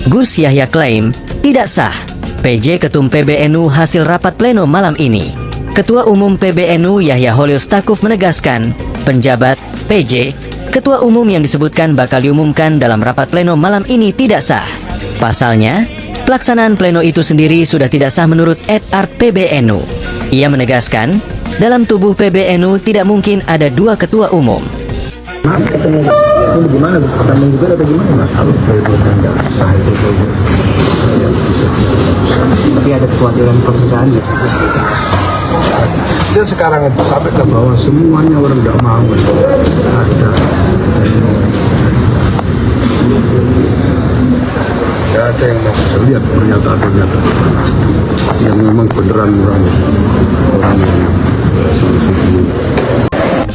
Gus Yahya klaim tidak sah. PJ Ketum PBNU hasil rapat pleno malam ini. Ketua Umum PBNU Yahya Holil Stakuf menegaskan, penjabat, PJ, Ketua Umum yang disebutkan bakal diumumkan dalam rapat pleno malam ini tidak sah. Pasalnya, pelaksanaan pleno itu sendiri sudah tidak sah menurut Ed Art PBNU. Ia menegaskan, dalam tubuh PBNU tidak mungkin ada dua ketua umum. Itu gimana? Akan menggugat atau gimana? Nggak tahu, nggak sah itu. Tapi ada kekhawatiran perpecahan ya? Dan sekarang sampai ke bawah semuanya orang nggak mau. Ada. Nggak ada yang mau lihat pernyataan yang memang beneran orang yang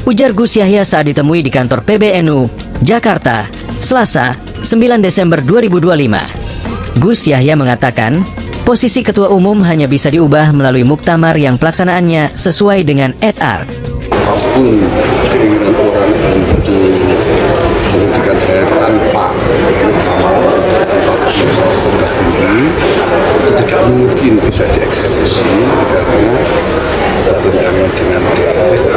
Ujar Gus Yahya saat ditemui di kantor PBNU, Jakarta, Selasa, 9 Desember 2025. Gus Yahya mengatakan, posisi ketua umum hanya bisa diubah melalui muktamar yang pelaksanaannya sesuai dengan Ed Art. Apapun keinginan orang untuk menghentikan saya tanpa muktamar, tanpa tinggi, itu tidak mungkin bisa dieksekusi karena bertentangan dengan DRT.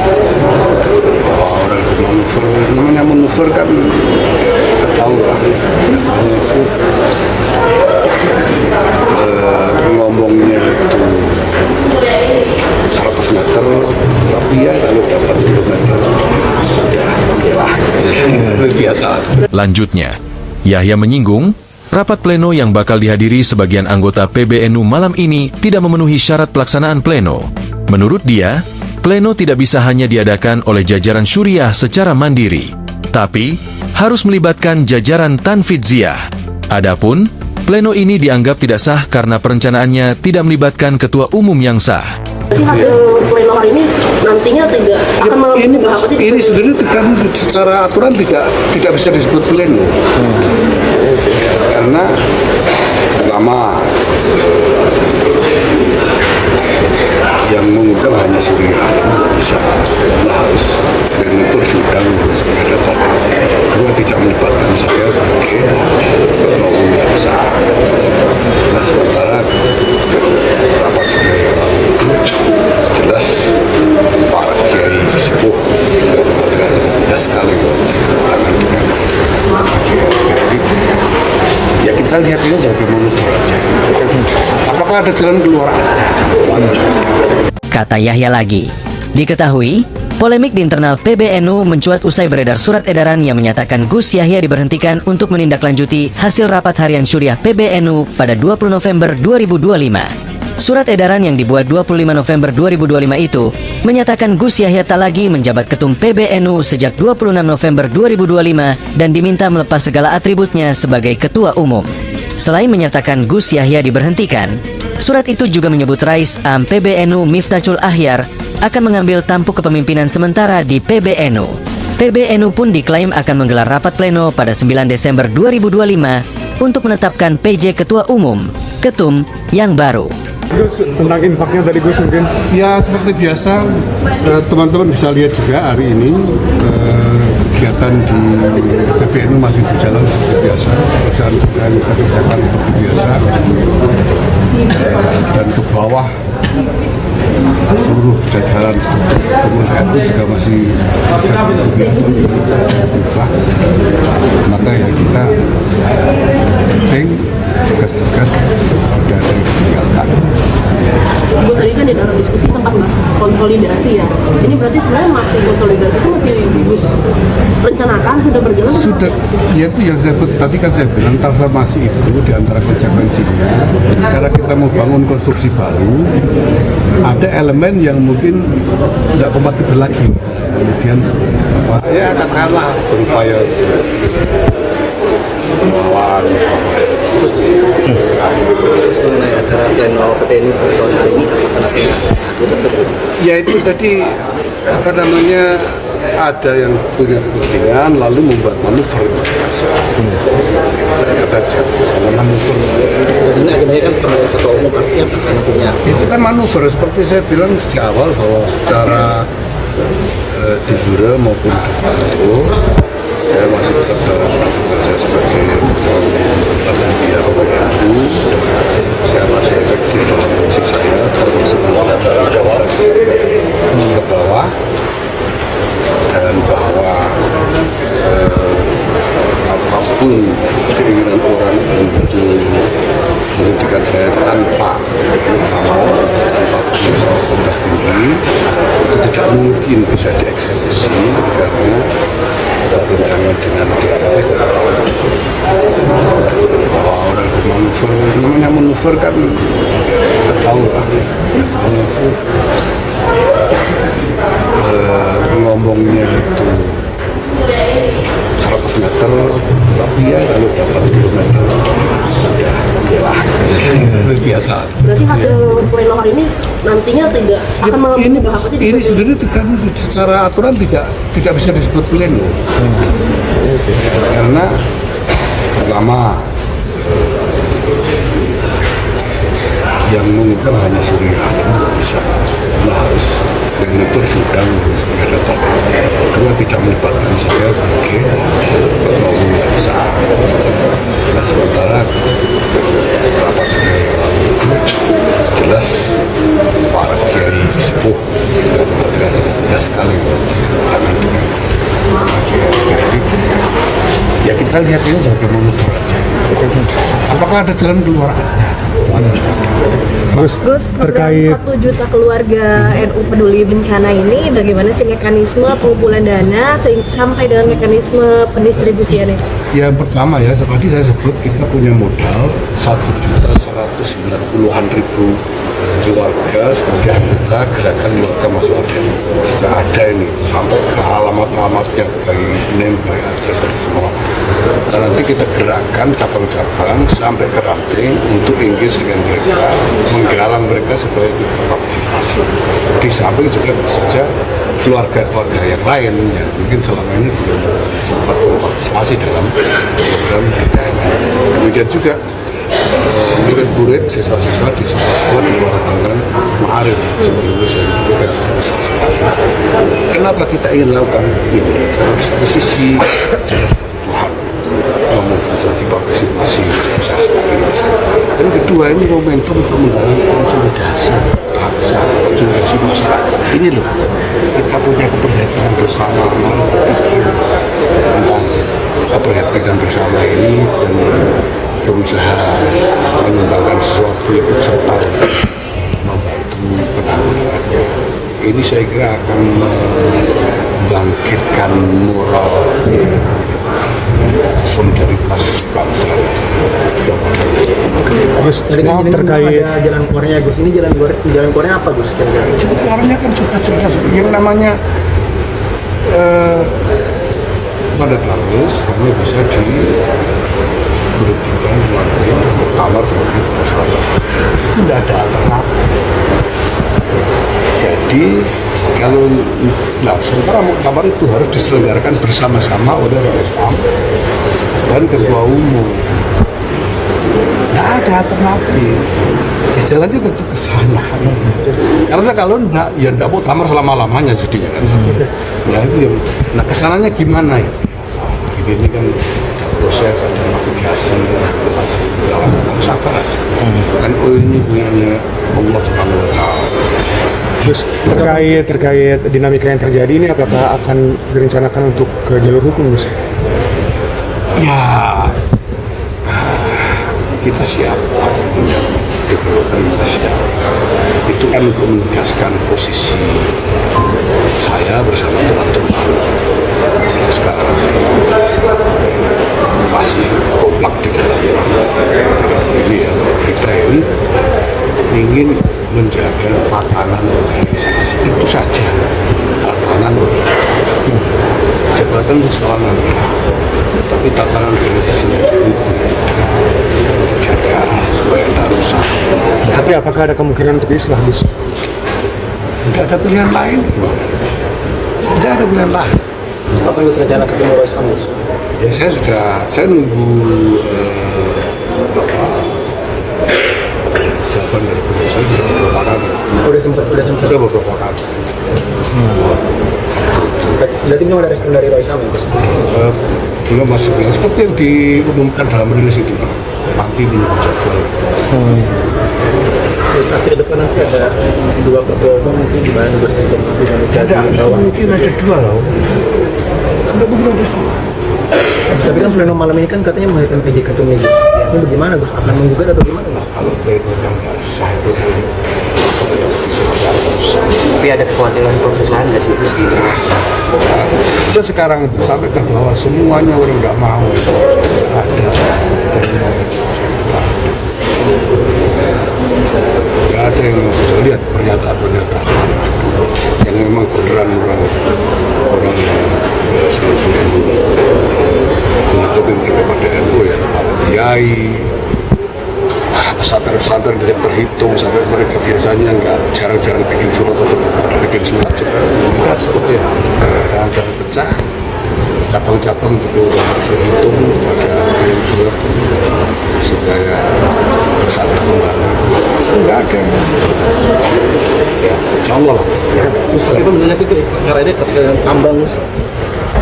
Bahwa orang bermanuver, namanya manuver kan tahu lah, biasanya itu ngomongnya itu 100 meter, tapi ya kalau dapat 10 meter ya oke lah, biasa. Lanjutnya, Yahya menyinggung rapat pleno yang bakal dihadiri sebagian anggota PBNU malam ini tidak memenuhi syarat pelaksanaan pleno. Menurut dia, pleno tidak bisa hanya diadakan oleh jajaran Syuriah secara mandiri, tapi harus melibatkan jajaran Tanfidziyah. Adapun, pleno ini dianggap tidak sah karena perencanaannya tidak melibatkan ketua umum yang sah. Jadi hasil pleno hari ini nantinya tidak akan mengubah apa sih? Ini sebenarnya kan secara aturan tidak bisa disebut pleno. Karena pertama yang mengundang hanya Syuriah, bisa harus mengatur sidang sebagai data. Kedua, tidak melibatkan saya sebagai ketua umum yang sah. Nah, sementara rapat saya yang lalu itu jelas para kiai sepuh tidak sekali tangan dengan ya kita lihat ini sebagai monitor aja. Apakah ada jalan keluar? Kata Yahya lagi, diketahui, polemik di internal PBNU mencuat usai beredar surat edaran yang menyatakan Gus Yahya diberhentikan untuk menindaklanjuti hasil rapat harian Syuriah PBNU pada 20 November 2025. Surat edaran yang dibuat 25 November 2025 itu menyatakan Gus Yahya tak lagi menjabat ketum PBNU sejak 26 November 2025 dan diminta melepas segala atributnya sebagai ketua umum. Selain menyatakan Gus Yahya diberhentikan, surat itu juga menyebut Rais Am PBNU Miftachul Ahyar akan mengambil tampuk kepemimpinan sementara di PBNU. PBNU pun diklaim akan menggelar rapat pleno pada 9 Desember 2025 untuk menetapkan PJ Ketua Umum, Ketum, yang baru. Gus, tentang infaknya tadi Gus mungkin? Ya seperti biasa, teman-teman bisa lihat juga hari ini kegiatan di PBNU masih berjalan seperti biasa, pekerjaan kita kerjakan seperti biasa, dan ke bawah seluruh jajaran struktur pengurus NU juga masih berubah. Maka ya kita penting tugas-tugas tidak ada yang ditinggalkan. Gus tadi kan di dalam diskusi sempat bahas konsolidasi ya. Ini berarti sebenarnya masih konsolidasi itu masih Gus rencanakan sudah berjalan? Sudah, ya itu yang tadi kan saya bilang transformasi itu di antara konsekuensinya. Karena kita mau bangun konstruksi baru, ada elemen yang mungkin tidak kompatibel lagi. Kemudian ya katakanlah berupaya melawan. Mengenai acara pleno PBNU sore hari ini, Ya itu tadi apa namanya, ada yang punya kepentingan lalu membuat manuver ini akhirnya kan ketua umum artinya karena punya itu kan manuver seperti saya bilang sejak awal bahwa secara de jure maupun de facto saya masih tetap dalam saya sebagai ketua umum mengajukan saya tanpa kontrak tinggi itu tidak mungkin bisa dieksekusi karena bertentangan dengan DRT. Bahwa orang manuver, namanya manuver kan tahu lah, biasanya itu ngomongnya itu 100 meter, tapi ya kalau dapat kilometer ya biasa. Berarti hasil pleno hari ini nantinya tidak akan mengubah apa sih? Ini sebenarnya kan secara aturan tidak bisa disebut pleno. Karena pertama yang mengumumkan hanya Surya, tidak bisa. Karena harus yang mengatur sudah sebagai data. Kedua tidak melibatkan saya sebagai ketua umum yang sah. Nah sementara rapat saya yang lalu itu jelas para kiai sepuh dan tidak sekali tangan dengan ya kita lihat ini sebagai manuver aja. Apakah ada jalan keluar? Gus, Gus, program terkait 1 juta keluarga NU peduli bencana ini bagaimana sih mekanisme pengumpulan dana sampai dengan mekanisme pendistribusiannya? Yang pertama ya, seperti saya sebut kita punya modal 1.190.000 keluarga sebagai anggota gerakan keluarga masalah DNU. Sudah ada ini sampai ke alamat-alamatnya baik name, baik address dan semua. Dan nanti kita gerakkan cabang-cabang sampai ke ranting untuk engage dengan mereka, menggalang mereka supaya ikut berpartisipasi. Di samping juga tentu saja keluarga-keluarga yang lain yang mungkin selama ini belum sempat berpartisipasi dalam program kita ini. Demikian juga murid-murid, siswa-siswa di sekolah-sekolah di luar Banten Ma'arif sebelumnya saya bukan sudah besar sekali. Kenapa kita ingin lakukan ini? Di satu sisi jelas kebutuhan memobilisasi partisipasi besar sekali. Dan kedua ini momentum untuk menggalang konsolidasi bangsa, konsolidasi masyarakat. Ini loh, kita punya keprihatinan bersama, mari berpikir tentang keprihatinan bersama ini dan berusaha mengembangkan sesuatu yang serta membantu penanggulangannya. Ini saya kira akan membangkitkan moral solidaritas bangsa. Gus, maaf terkait ada jalan keluarnya Gus. Ini jalan keluarnya apa Gus? Jalan keluarnya kan juga jelas yang namanya pada terus hanya bisa diberhentikan melalui kamar seperti masyarakat. Itu tidak ada alternatif. Jadi kalau sementara muktamar itu harus diselenggarakan bersama-sama oleh RSM dan ketua umum. Tidak ada alternatif. Jalannya tetap ke sana. Karena kalau enggak, ya enggak mau tamar selama-lamanya jadinya kan. Ya itu yang. Nah kesananya gimana ya? Ini kan proses ada navigasi, dalam sabar aja. Kan ini punyanya Allah Subhanahu Wa Taala. Gus, terkait dinamika yang terjadi ini apakah akan direncanakan untuk ke jalur hukum, Gus? Ya, kita siap apapun yang diperlukan kita siap. Itu kan untuk menegaskan posisi saya bersama teman-teman yang sekarang masih kompak di dalam ini ya. Kita ini ingin menjaga tatanan organisasi itu saja, tatanan organisasi. Jabatan itu soal nanti, tapi tatanan organisasinya itu ya jaga supaya tidak rusak. Tapi apakah ada kemungkinan untuk islah, Gus? Tidak ada pilihan lain, tidak ada pilihan lain. Apa Gus rencana ketemu Rois Amus? Ya saya nunggu jawaban dari beliau. Saya sudah beberapa kali. Sudah beberapa kali. Berarti belum ada respon dari Rois Amus Gus? Belum, masih belum. Seperti yang diumumkan dalam rilis itu, nanti menunggu jadwal. Terus nanti ke depan nanti ada dua ketua umum mungkin di mana Gus untuk dinamika di bawah. Mungkin ada dua loh. Ada beberapa. Tapi kan pleno malam ini kan katanya melahirkan PJ Ketum Meja. Ini bagaimana Gus? Akan menggugat atau gimana? Kalau pleno yang nggak sah itu Tapi ada kekhawatiran perpecahan nggak sih Gus? kita sekarang sampaikan bahwa semuanya orang nggak mau itu ada nggak ada yang mau bisa lihat pernyataan mana yang memang beneran orang yang seluruhnya mengaturkan kepada NU ya para kiai pesantren-pesantren tidak terhitung sampai mereka biasanya nggak jarang-jarang bikin surat ya jangan pecah cabang-cabang itu terhitung pada bikin surat supaya bersatu kembali nggak ada insya Allah lah Itu benar sih perkara ini tambang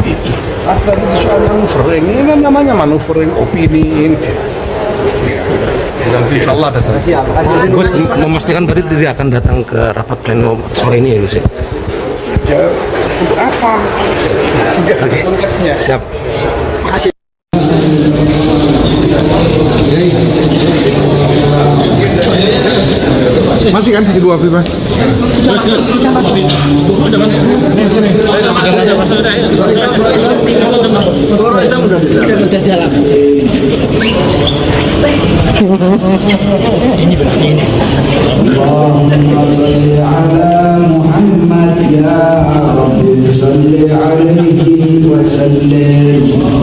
itu soal manuver ini kan namanya manuver opini ini ya. Nanti insya Allah datang. Gus memastikan berarti tidak akan datang ke rapat pleno sore ini ya Gus ya? Ya untuk apa? Konteksnya. Siap. Masih kan kedua Pak? Allahumma salli ala Muhammad ya Rabbi salli alaihi wa sallim